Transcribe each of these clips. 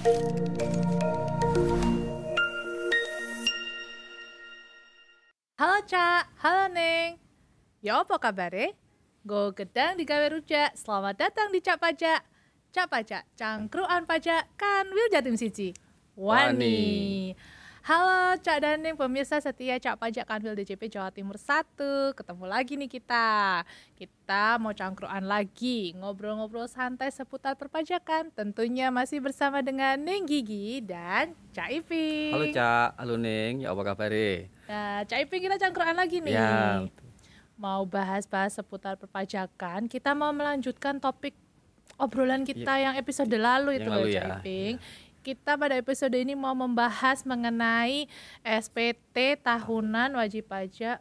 Halo Cak, halo Neng. Ya apa kabare? Go gedang digawe rujak. Selamat datang di Cak Pajak. Cak Pajak, cangkruan pajak kan Wil Jatim Siji. Wani. Halo Cak dan Neng, pemirsa setia Cak Pajak Kanwil DJP Jawa Timur 1. Ketemu lagi nih kita. Kita mau cangkruan lagi, ngobrol-ngobrol santai seputar perpajakan. Tentunya masih bersama dengan Neng Gigi dan Cak Iping. Halo Cak, halo Neng, ya apa kabar? Nah, Cak Iping, kita cangkruan lagi nih. Ya. Mau bahas-bahas seputar perpajakan. Kita mau melanjutkan topik obrolan kita yang episode lalu itu loh, Cak Iping. Kita pada episode ini mau membahas mengenai SPT tahunan wajib pajak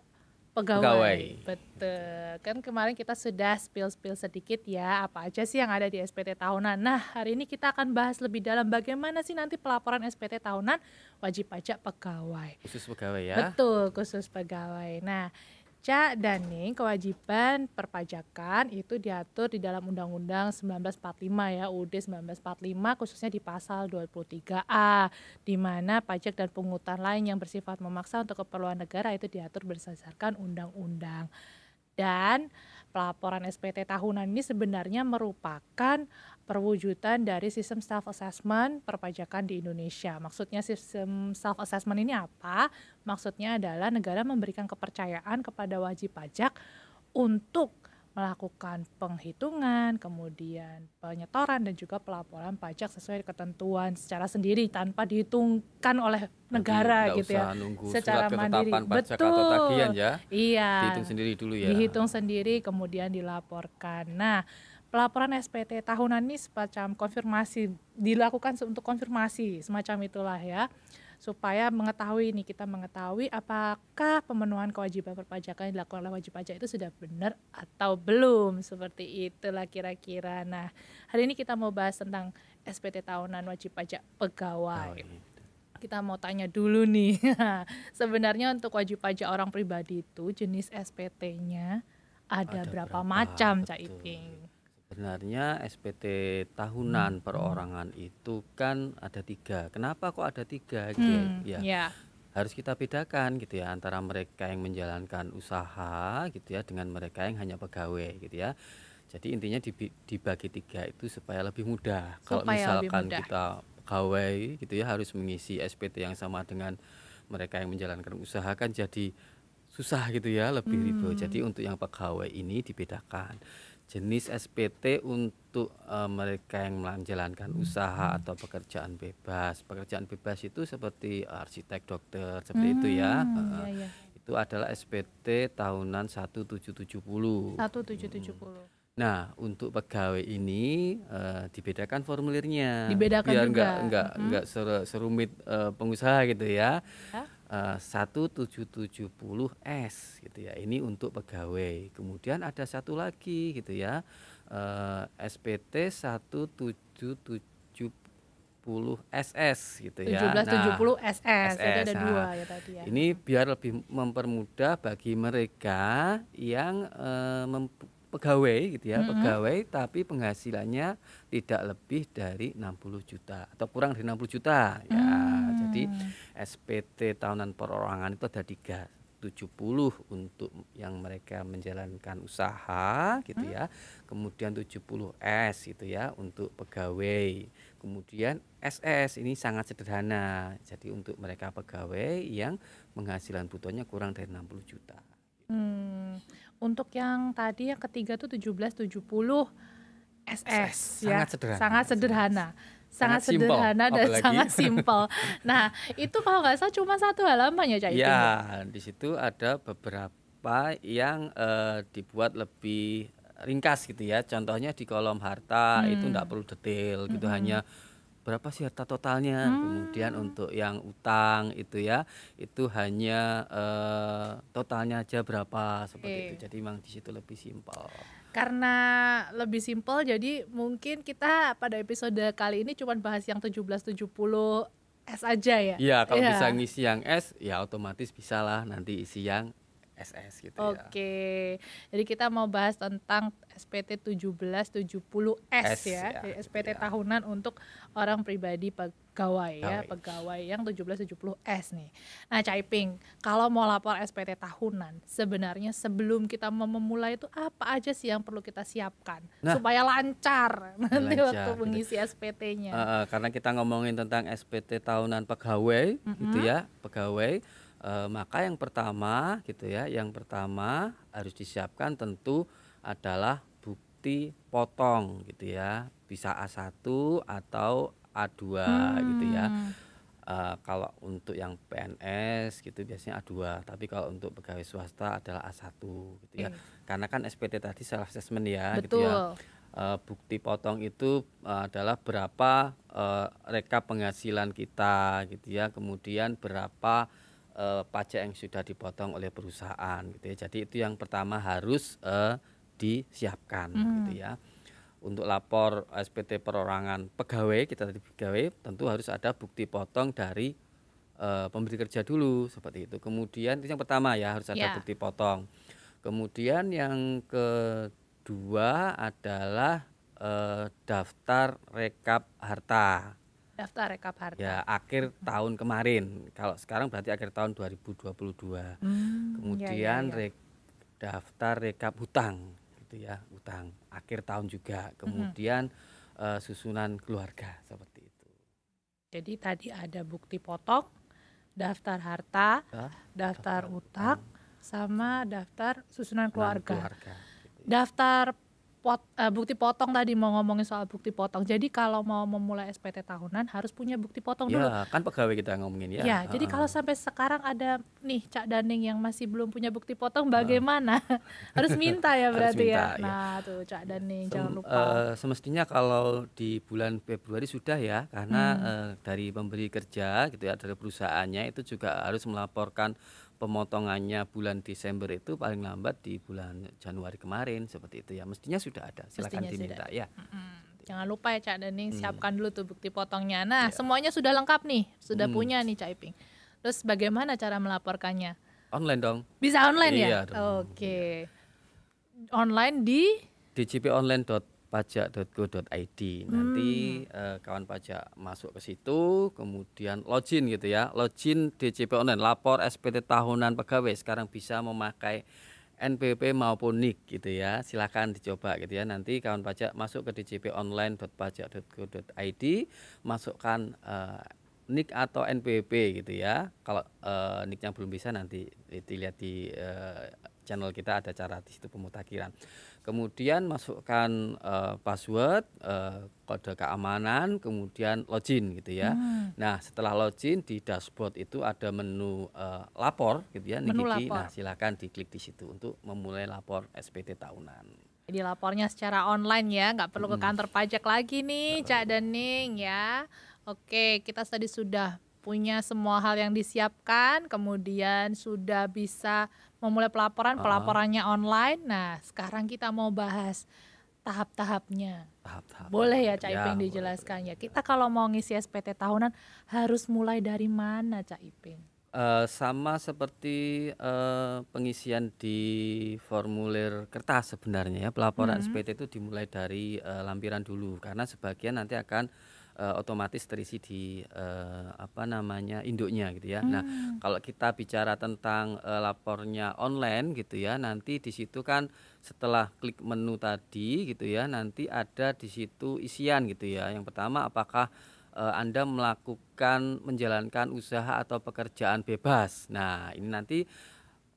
pegawai. Betul. Kan kemarin kita sudah spill sedikit ya, apa aja sih yang ada di SPT tahunan. Nah, hari ini kita akan bahas lebih dalam bagaimana sih nanti pelaporan SPT tahunan wajib pajak pegawai. Khusus pegawai ya? Betul, khusus pegawai. Nah, Cak dan Ning, kewajiban perpajakan itu diatur di dalam Undang-Undang 1945 ya, UUD 1945, khususnya di pasal 23A, di mana pajak dan pungutan lain yang bersifat memaksa untuk keperluan negara itu diatur berdasarkan undang-undang. Dan pelaporan SPT tahunan ini sebenarnya merupakan perwujudan dari sistem self assessment perpajakan di Indonesia. Maksudnya sistem self assessment ini apa? Maksudnya adalah negara memberikan kepercayaan kepada wajib pajak untuk melakukan penghitungan, kemudian penyetoran dan juga pelaporan pajak sesuai ketentuan secara sendiri tanpa dihitungkan oleh negara gitu ya. Secara mandiri. Betul. Atau tagihan ya. Iya. Dihitung sendiri dulu ya. Dihitung sendiri kemudian dilaporkan. Nah, pelaporan SPT tahunan ini semacam konfirmasi, dilakukan untuk konfirmasi semacam itulah ya, supaya kita mengetahui apakah pemenuhan kewajiban perpajakan yang dilakukan oleh wajib pajak itu sudah benar atau belum, seperti itulah kira-kira. Nah, hari ini kita mau bahas tentang SPT tahunan wajib pajak pegawai. Kita mau tanya dulu nih, sebenarnya untuk wajib pajak orang pribadi itu jenis SPT-nya ada berapa macam, Cak Iping? Sebenarnya SPT tahunan perorangan itu kan ada 3. Kenapa kok ada 3? Harus kita bedakan gitu ya, antara mereka yang menjalankan usaha gitu ya dengan mereka yang hanya pegawai gitu ya. Jadi intinya dibagi 3 itu supaya lebih mudah. Kalau misalkan kita pegawai gitu ya harus mengisi SPT yang sama dengan mereka yang menjalankan usaha kan jadi susah gitu ya, lebih ribet. Jadi untuk yang pegawai ini dibedakan. Jenis SPT untuk mereka yang menjalankan usaha atau pekerjaan bebas. Pekerjaan bebas itu seperti arsitek, dokter, seperti itu ya. Itu adalah SPT tahunan 1770. Nah, untuk pegawai ini dibedakan formulirnya. Dibedakan biar juga. enggak serumit pengusaha gitu ya. 1770S gitu ya. Ini untuk pegawai. Kemudian ada satu lagi gitu ya. SPT 1770SS gitu ya. 1770 SS. Jadi ada 2 ya tadi ya. Ini biar lebih mempermudah bagi mereka yang pegawai gitu ya, pegawai tapi penghasilannya tidak lebih dari 60 juta atau kurang dari 60 juta ya. Jadi SPT tahunan perorangan itu ada 3, 70 untuk yang mereka menjalankan usaha gitu ya. Kemudian 70S gitu ya untuk pegawai. Kemudian SS ini sangat sederhana. Jadi untuk mereka pegawai yang penghasilan brutonya kurang dari 60 juta. Untuk yang tadi yang ketiga tuh 1770 SS ya. Sangat sederhana dan sangat simpel. Nah, itu kalau nggak salah cuma 1 halaman ya, Cak Iping. Ya, di situ ada beberapa yang dibuat lebih ringkas gitu ya. Contohnya di kolom harta itu nggak perlu detail gitu, hanya berapa sih harta totalnya. Kemudian untuk yang utang itu ya, itu hanya totalnya aja berapa seperti itu. Jadi memang di situ lebih simpel. Karena lebih simpel, jadi mungkin kita pada episode kali ini cuma bahas yang 1770 S aja ya. Iya, kalau bisa ngisi yang S ya otomatis bisa lah nanti isi yang SS gitu ya. Oke. Jadi kita mau bahas tentang SPT 1770S ya. Jadi SPT tahunan untuk orang pribadi pegawai ya, pegawai yang 1770S nih. Nah, Cak Iping, kalau mau lapor SPT tahunan, sebenarnya sebelum kita mau memulai itu apa aja sih yang perlu kita siapkan supaya lancar nanti waktu mengisi SPT-nya? Karena kita ngomongin tentang SPT tahunan pegawai gitu ya, pegawai. Maka yang pertama gitu ya, yang pertama harus disiapkan tentu adalah bukti potong gitu ya, bisa A1 atau A2 gitu ya. Kalau untuk yang PNS gitu biasanya A2, tapi kalau untuk pegawai swasta adalah A1 gitu ya. Karena kan SPT tadi self assessment ya. Betul. Gitu ya. Bukti potong itu adalah berapa rekap penghasilan kita gitu ya, kemudian berapa pajak yang sudah dipotong oleh perusahaan gitu ya. Jadi itu yang pertama harus disiapkan gitu ya. Untuk lapor SPT perorangan pegawai, kita tadi pegawai, tentu harus ada bukti potong dari pemberi kerja dulu seperti itu. Kemudian itu yang pertama ya, harus ada bukti potong. Kemudian yang kedua adalah daftar rekap harta. Daftar rekap harta. Ya, akhir tahun kemarin. Kalau sekarang berarti akhir tahun 2022. Kemudian daftar rekap hutang gitu ya, hutang akhir tahun juga. Kemudian susunan keluarga seperti itu. Jadi tadi ada bukti potong, daftar harta, daftar hutang, sama daftar susunan keluarga. Daftar bukti potong tadi mau ngomongin soal bukti potong. Jadi kalau mau memulai SPT tahunan harus punya bukti potong dulu. Ya, kan pegawai kita ngomongin ya. Ya, jadi kalau sampai sekarang ada nih Cak Daning yang masih belum punya bukti potong, bagaimana? Harus minta ya berarti ya. Nah, tuh Cak Daning jangan lupa. Semestinya kalau di bulan Februari sudah ya, karena dari pemberi kerja gitu ya, dari perusahaannya itu juga harus melaporkan pemotongannya bulan Desember itu paling lambat di bulan Januari kemarin seperti itu ya. Mestinya sudah ada. Silakan diminta ya. Jangan lupa ya Cak Daning, siapkan dulu tuh bukti potongnya. Nah, semuanya sudah lengkap nih, sudah punya nih Cak Iping. Terus bagaimana cara melaporkannya? Online dong. Bisa online ya? Oke. Online di djponline.pajak.go.id. Nanti kawan pajak masuk ke situ, kemudian login gitu ya. Login DJP Online, lapor SPT tahunan pegawai. Sekarang bisa memakai NPWP maupun NIK gitu ya. Silakan dicoba gitu ya. Nanti kawan pajak masuk ke djponline.pajak.go.id, masukkan NIK atau NPWP gitu ya. Kalau NIK-nya belum bisa nanti dilihat di channel kita ada cara di situ pemutakhiran. Kemudian masukkan password, kode keamanan, kemudian login gitu ya. Nah, setelah login di dashboard itu ada menu lapor gitu ya, menu lapor. Nah, silakan diklik di situ untuk memulai lapor SPT tahunan. Jadi lapornya secara online ya, nggak perlu ke kantor pajak lagi nih, Cak Daning ya. Oke, kita tadi sudah punya semua hal yang disiapkan, kemudian sudah bisa memulai pelaporannya online. Nah, sekarang kita mau bahas tahap-tahapnya. Boleh ya Cak Iping dijelaskan ya. Kita kalau mau ngisi SPT tahunan harus mulai dari mana Cak Iping? Sama seperti pengisian di formulir kertas sebenarnya ya. Pelaporan SPT itu dimulai dari lampiran dulu, karena sebagian nanti akan otomatis terisi di induknya gitu ya. Nah, kalau kita bicara tentang lapornya online gitu ya, nanti di situ kan setelah klik menu tadi gitu ya, nanti ada di situ isian gitu ya. Yang pertama, apakah Anda menjalankan usaha atau pekerjaan bebas. Nah, ini nanti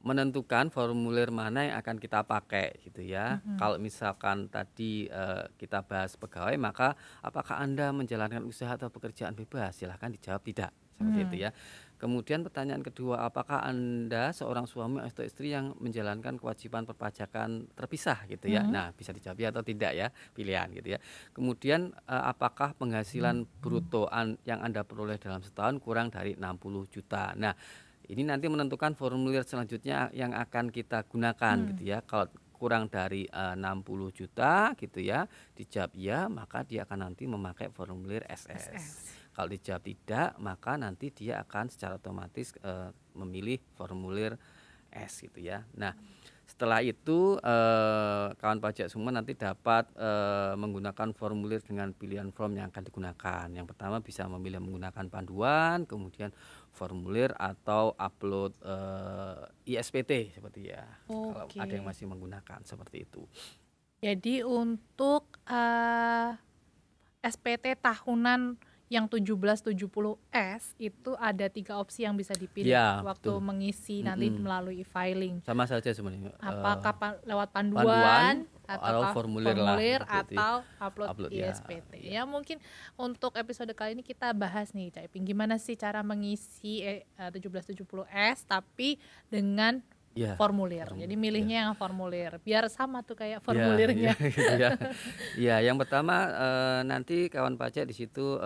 menentukan formulir mana yang akan kita pakai gitu ya. Kalau misalkan tadi kita bahas pegawai, maka apakah Anda menjalankan usaha atau pekerjaan bebas? Silahkan dijawab tidak, seperti itu ya. Kemudian pertanyaan kedua, apakah Anda seorang suami atau istri yang menjalankan kewajiban perpajakan terpisah gitu ya. Nah, bisa dijawab ya atau tidak ya, pilihan gitu ya. Kemudian apakah penghasilan bruto yang Anda peroleh dalam setahun kurang dari 60 juta. Nah, ini nanti menentukan formulir selanjutnya yang akan kita gunakan gitu ya. Kalau kurang dari 60 juta gitu ya, dijawab ya, maka dia akan nanti memakai formulir SS. Kalau dijawab tidak, maka nanti dia akan secara otomatis memilih formulir S gitu ya. Nah, setelah itu kawan pajak semua nanti dapat menggunakan formulir dengan pilihan form yang akan digunakan. Yang pertama bisa memilih menggunakan panduan, kemudian formulir atau upload ISPT seperti ya. Kalau ada yang masih menggunakan seperti itu. Jadi untuk SPT tahunan yang 1770S itu ada 3 opsi yang bisa dipilih ya, waktu mengisi nanti melalui e-filing. Sama saja sebenarnya. Apakah lewat panduan atau formulir atau upload ISPT. Ya mungkin untuk episode kali ini kita bahas nih Cak Iping, gimana sih cara mengisi 1770S tapi dengan formulir. Jadi milihnya yang formulir biar sama tuh kayak formulirnya. Ya, yang pertama nanti kawan pajak di situ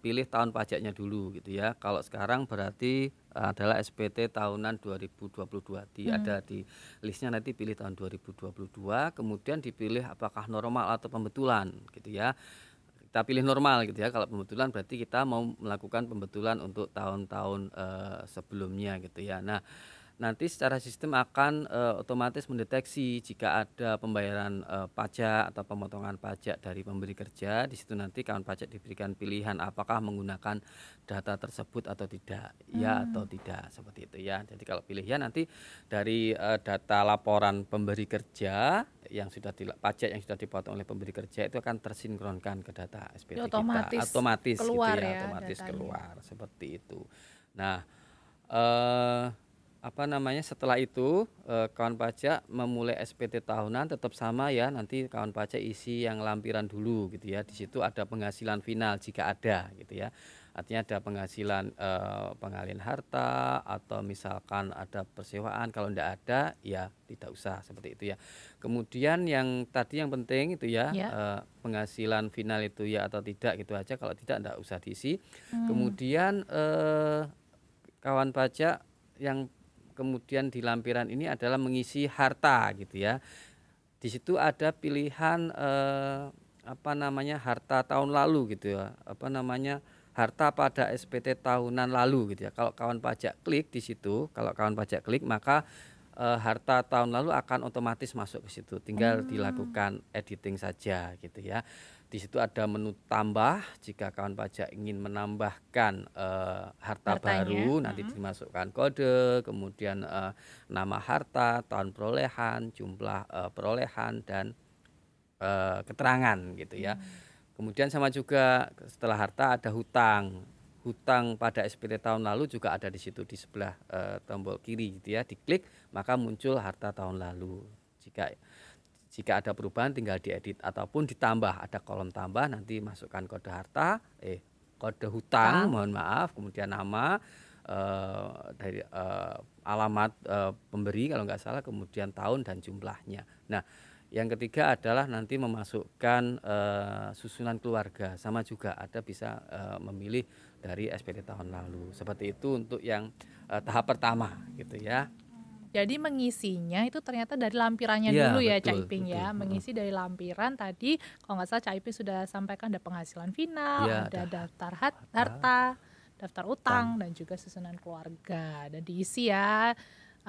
pilih tahun pajaknya dulu gitu ya. Kalau sekarang berarti adalah SPT tahunan 2022. Ada di listnya, nanti pilih tahun 2022, kemudian dipilih apakah normal atau pembetulan gitu ya. Kita pilih normal gitu ya. Kalau pembetulan berarti kita mau melakukan pembetulan untuk tahun-tahun sebelumnya gitu ya. Nah, nanti secara sistem akan otomatis mendeteksi jika ada pembayaran pajak atau pemotongan pajak dari pemberi kerja. Di situ nanti kawan pajak diberikan pilihan apakah menggunakan data tersebut atau tidak, ya atau tidak, seperti itu ya. Jadi kalau pilih ya, nanti dari data laporan pemberi kerja yang sudah pajak yang sudah dipotong oleh pemberi kerja itu akan tersinkronkan ke data SPT kita, otomatis keluar gitu ya, otomatis keluar seperti itu. Nah, setelah itu kawan pajak memulai SPT tahunan tetap sama ya, nanti kawan pajak isi yang lampiran dulu gitu ya. Di situ ada penghasilan final jika ada gitu ya. Artinya ada penghasilan pengalihan harta atau misalkan ada persewaan. Kalau tidak ada ya tidak usah, seperti itu ya. Kemudian yang tadi yang penting itu ya, penghasilan final itu ya atau tidak gitu aja. Kalau tidak usah diisi. Kemudian kawan pajak yang kemudian di lampiran ini adalah mengisi harta gitu ya. Di situ ada pilihan harta tahun lalu gitu ya. Harta pada SPT tahunan lalu gitu ya. Kalau kawan pajak klik di situ, maka harta tahun lalu akan otomatis masuk ke situ. Tinggal dilakukan editing saja gitu ya. Di situ ada menu tambah, jika kawan pajak ingin menambahkan harta baru, nanti dimasukkan kode, kemudian nama harta, tahun perolehan, jumlah perolehan, dan keterangan gitu ya. Kemudian sama juga setelah harta ada hutang pada SPT tahun lalu juga ada di situ, di sebelah tombol kiri gitu ya. Diklik maka muncul harta tahun lalu. Jika ada perubahan tinggal diedit ataupun ditambah, ada kolom tambah, nanti masukkan kode harta, kode hutang, mohon maaf, kemudian nama, dari alamat pemberi kalau nggak salah, kemudian tahun dan jumlahnya. Nah, yang ketiga adalah nanti memasukkan susunan keluarga, sama juga ada bisa memilih dari SPT tahun lalu. Seperti itu untuk yang tahap pertama gitu ya. Jadi mengisinya itu ternyata dari lampirannya dulu ya, Cak Iping ya. Mengisi dari lampiran tadi, kalau nggak salah Cak Iping sudah sampaikan ada penghasilan final, ada daftar harta, daftar utang, dan juga susunan keluarga. Dan diisi ya,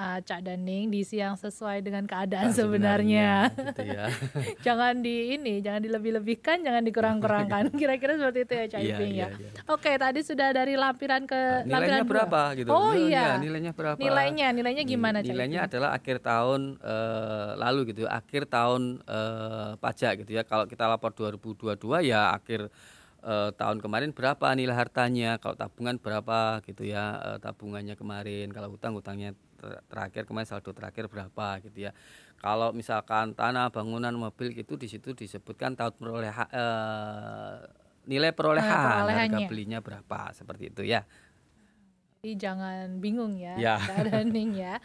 Cak Daning, diisi yang sesuai dengan keadaan sebenarnya. Gitu ya. jangan dilebih-lebihkan, jangan dikurang-kurangkan. Kira-kira seperti itu ya, Cak Iping ya. Oke, tadi sudah dari lampiran ke nilainya lampiran berapa gitu. Oh iya. Nilainya berapa? Nilainya gimana, Cak Iping? Nilainya adalah akhir tahun lalu gitu, akhir tahun pajak gitu ya. Kalau kita lapor 2022 ya akhir tahun kemarin berapa nilai hartanya, kalau tabungan berapa gitu ya, tabungannya kemarin, kalau hutangnya terakhir kemarin saldo terakhir berapa gitu ya. Kalau misalkan tanah, bangunan, mobil gitu, di situ disebutkan tahun perolehan, nilai perolehan, harga belinya berapa, seperti itu ya. Jadi jangan bingung ya, Daning ya.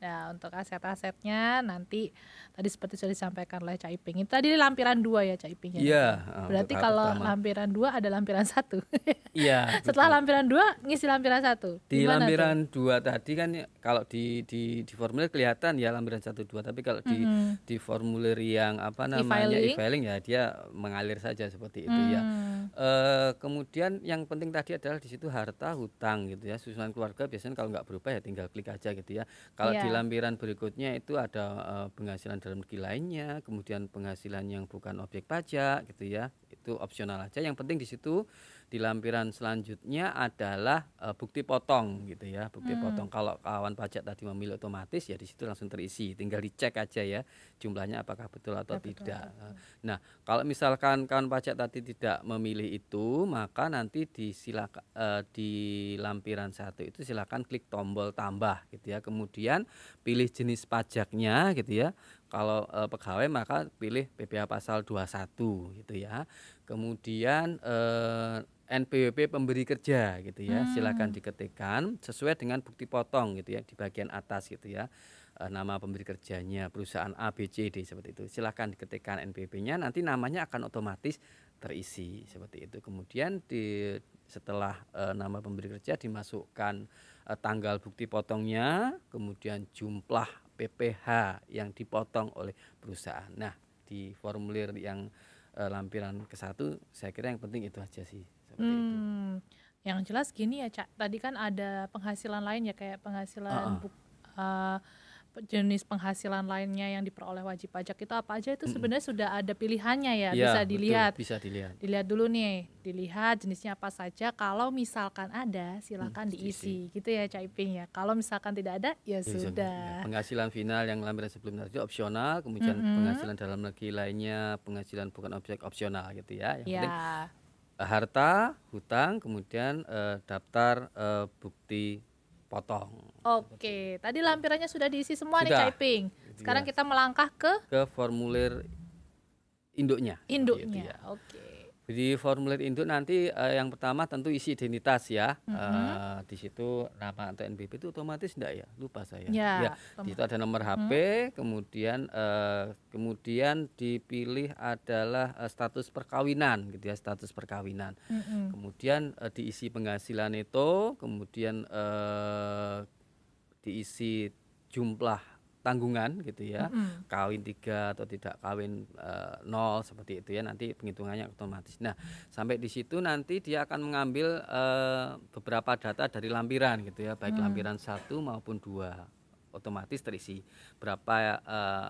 Nah, untuk aset-asetnya nanti tadi seperti sudah disampaikan oleh Cak Iping. Itu tadi lampiran 2 ya, Cak Iping ya. Iya. Berarti kalau lampiran 2 ada lampiran 1. Iya. Setelah lampiran 2 ngisi lampiran 1. Di lampiran 2 tadi kan kalau di formulir kelihatan ya lampiran 1 2, tapi kalau di formulir yang e-filing ya dia mengalir saja seperti itu ya. Kemudian yang penting tadi adalah di situ harta, hutang gitu ya. Susunan keluarga biasanya kalau nggak berubah ya tinggal klik aja gitu ya. Kalau di lampiran berikutnya itu ada penghasilan dalam negeri lainnya, kemudian penghasilan yang bukan objek pajak gitu ya. Itu opsional aja. Yang penting di situ di lampiran selanjutnya adalah bukti potong gitu ya. Bukti potong. Kalau kawan pajak tadi memilih otomatis ya di situ langsung terisi. Tinggal dicek aja ya jumlahnya apakah betul atau tidak. Nah, kalau misalkan kawan pajak tadi tidak memilih itu, maka nanti di lampiran 1 itu silakan klik tombol tambah gitu ya. Kemudian pilih jenis pajaknya gitu ya. Kalau pegawai maka pilih PPh pasal 21 gitu ya. Kemudian NPWP pemberi kerja gitu ya. Silakan diketikkan sesuai dengan bukti potong gitu ya di bagian atas gitu ya. Nama pemberi kerjanya perusahaan A, B, C, D seperti itu. Silakan diketikkan NPWP-nya, nanti namanya akan otomatis terisi seperti itu. Kemudian setelah nama pemberi kerja dimasukkan tanggal bukti potongnya, kemudian jumlah PPh yang dipotong oleh perusahaan. Nah, di formulir yang lampiran ke-1 saya kira yang penting itu aja sih seperti itu. Yang jelas gini ya Cak, tadi kan ada penghasilan lain ya, kayak penghasilan jenis penghasilan lainnya yang diperoleh wajib pajak itu apa aja, itu sebenarnya sudah ada pilihannya ya, bisa dilihat. Betul, bisa dilihat. Dilihat dulu nih, dilihat jenisnya apa saja. Kalau misalkan ada, silakan diisi gitu ya Cak Iping ya. Kalau misalkan tidak ada, ya sudah. Penghasilan final yang lampiran sebelum tadi opsional, kemudian penghasilan dalam negeri lainnya, penghasilan bukan objek opsional gitu ya. Yang penting harta, hutang, kemudian daftar bukti potong. Oke, tadi lampirannya sudah diisi semua nih Cak Iping. Sekarang kita melangkah ke formulir induknya. Induknya. Oke. Di formulir induk nanti yang pertama tentu isi identitas ya. Di situ nama atau NPWP itu otomatis enggak ya? Lupa saya. Ya, di situ ada nomor HP, kemudian dipilih adalah status perkawinan gitu ya, status perkawinan. Kemudian diisi penghasilan itu, kemudian diisi jumlah tanggungan gitu ya, kawin 3 atau tidak kawin 0 seperti itu ya, nanti penghitungannya otomatis. Nah, sampai di situ nanti dia akan mengambil beberapa data dari lampiran gitu ya, baik lampiran 1 maupun 2, otomatis terisi. Berapa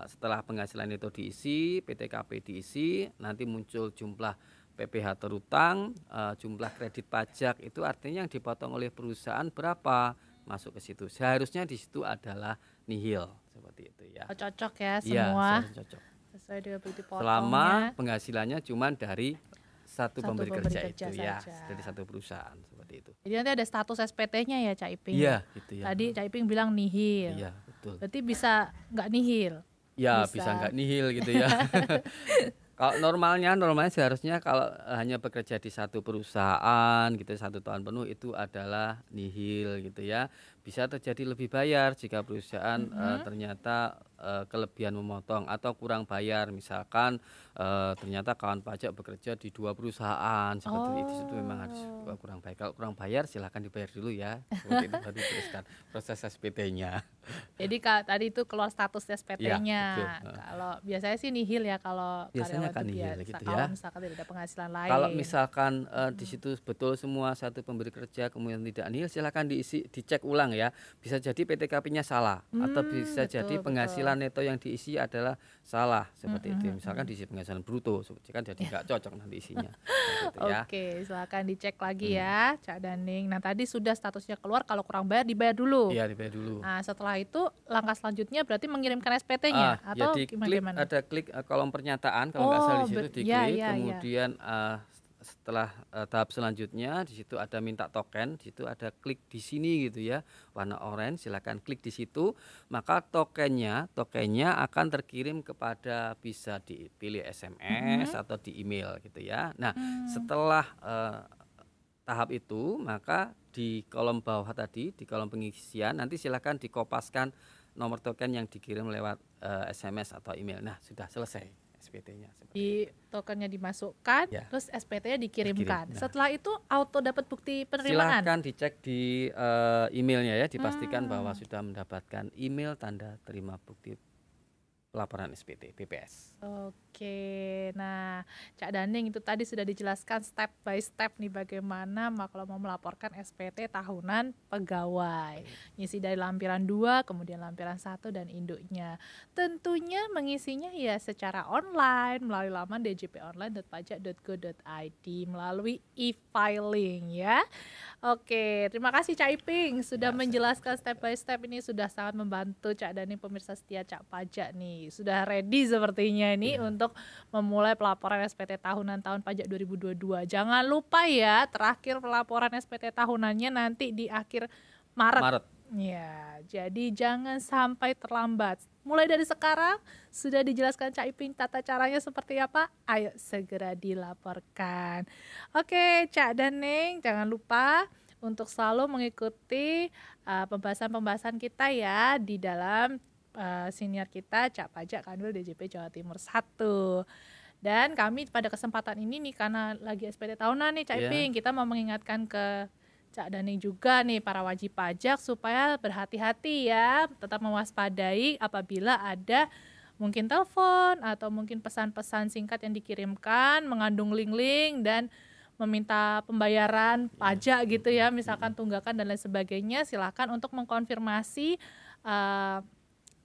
setelah penghasilan itu diisi, PTKP diisi, nanti muncul jumlah PPh terutang, jumlah kredit pajak itu artinya yang dipotong oleh perusahaan berapa, masuk ke situ. Seharusnya di situ adalah nihil seperti itu ya. Cocok ya semua. Ya, cocok. Sesuai dengan bukti potongnya. Selama penghasilannya cuma dari satu pemberi kerja itu ya, dari satu perusahaan seperti itu. Jadi nanti ada status SPT-nya ya Cak Iping. Iya, gitu ya. Tadi Cak Iping bilang nihil. Iya, betul. Berarti bisa nggak nihil? Ya, bisa nggak nihil gitu ya. Kalau normalnya seharusnya kalau hanya bekerja di satu perusahaan gitu 1 tahun penuh itu adalah nihil gitu ya. Bisa terjadi lebih bayar jika perusahaan ternyata kelebihan memotong atau kurang bayar, misalkan ternyata kawan pajak bekerja di 2 perusahaan seperti itu memang harus kurang bayar. Kalau kurang bayar silahkan dibayar dulu ya. Seperti itu baru diteruskan proses SPT-nya. Jadi tadi itu keluar status SPT-nya. Ya, kalau biasanya sih nihil ya kalau biasanya kan nihil gitu ya. Kalau misalkan tidak ada penghasilan lain. Kalau misalkan di situ betul semua satu pemberi kerja kemudian tidak nihil, silakan dicek ulang ya. Bisa jadi PTKP-nya salah atau bisa jadi penghasilan neto yang diisi adalah salah seperti itu. Misalkan diisi penghasilan bruto, kan jadi nggak cocok nanti isinya. Gitu ya. Oke, silakan dicek lagi ya, Cak Daning. Nah tadi sudah statusnya keluar, kalau kurang bayar dibayar dulu. Iya, dibayar dulu. Nah setelah itu langkah selanjutnya berarti mengirimkan SPT-nya atau ya gimana? Ada klik kolom pernyataan kalau nggak salah di situ diklik, kemudian setelah tahap selanjutnya di situ ada minta token, di situ ada klik di sini gitu ya, warna orange, silakan klik di situ, maka tokennya akan terkirim kepada, bisa dipilih SMS atau di email gitu ya. Nah, setelah tahap itu maka di kolom bawah tadi, di kolom pengisian nanti silakan dikopaskan nomor token yang dikirim lewat SMS atau email. Nah, sudah selesai SPT-nya. Di tokennya dimasukkan, terus SPT-nya dikirimkan. Nah, setelah itu auto dapat bukti penerimaan. Silakan dicek di emailnya ya, dipastikan bahwa sudah mendapatkan email tanda terima bukti laporan SPT PPS. Oke, nah Cak Daning itu tadi sudah dijelaskan step by step nih bagaimana kalau mau melaporkan SPT tahunan pegawai. Ngisi dari lampiran 2, kemudian lampiran 1 dan induknya. Tentunya mengisinya ya secara online melalui laman djponline.pajak.go.id melalui e-filing ya. Oke, terima kasih Cak Iping sudah menjelaskan step by step, ini sudah sangat membantu Cak Daning pemirsa setia Cak Pajak nih. Sudah ready sepertinya ini untuk memulai pelaporan SPT tahunan tahun pajak 2022. Jangan lupa ya, terakhir pelaporan SPT tahunannya nanti di akhir Maret. Ya, jadi jangan sampai terlambat. Mulai dari sekarang sudah dijelaskan Cak Iping tata caranya seperti apa. Ayo segera dilaporkan. Oke, Cak Daning jangan lupa untuk selalu mengikuti pembahasan-pembahasan kita ya di dalam senior kita Cak Pajak Kanwil DJP Jawa Timur 1. Dan kami pada kesempatan ini nih karena lagi SPT tahunan nih Cak Iping, kita mau mengingatkan ke Cak Daning juga nih para wajib pajak supaya berhati-hati ya, tetap mewaspadai apabila ada mungkin telepon atau mungkin pesan-pesan singkat yang dikirimkan mengandung link-link dan meminta pembayaran pajak gitu ya, misalkan tunggakan dan lain sebagainya. Silakan untuk mengkonfirmasi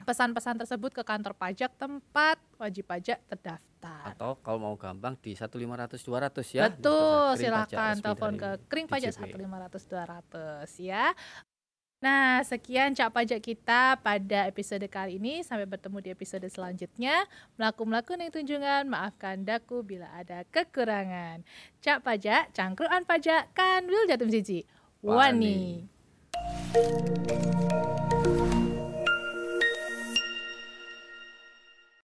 pesan-pesan tersebut ke kantor pajak tempat wajib pajak terdaftar. Atau kalau mau gampang di 1.500.200 ya. Betul, silakan telepon ke Kring Pajak 1.500.200 ya. Nah, sekian Cak Pajak kita pada episode kali ini. Sampai bertemu di episode selanjutnya. Melaku-melaku ning tunjungan, maafkan daku bila ada kekurangan. Cak Pajak, cangkruan pajak, Kanwil Jatim Siji. Wani.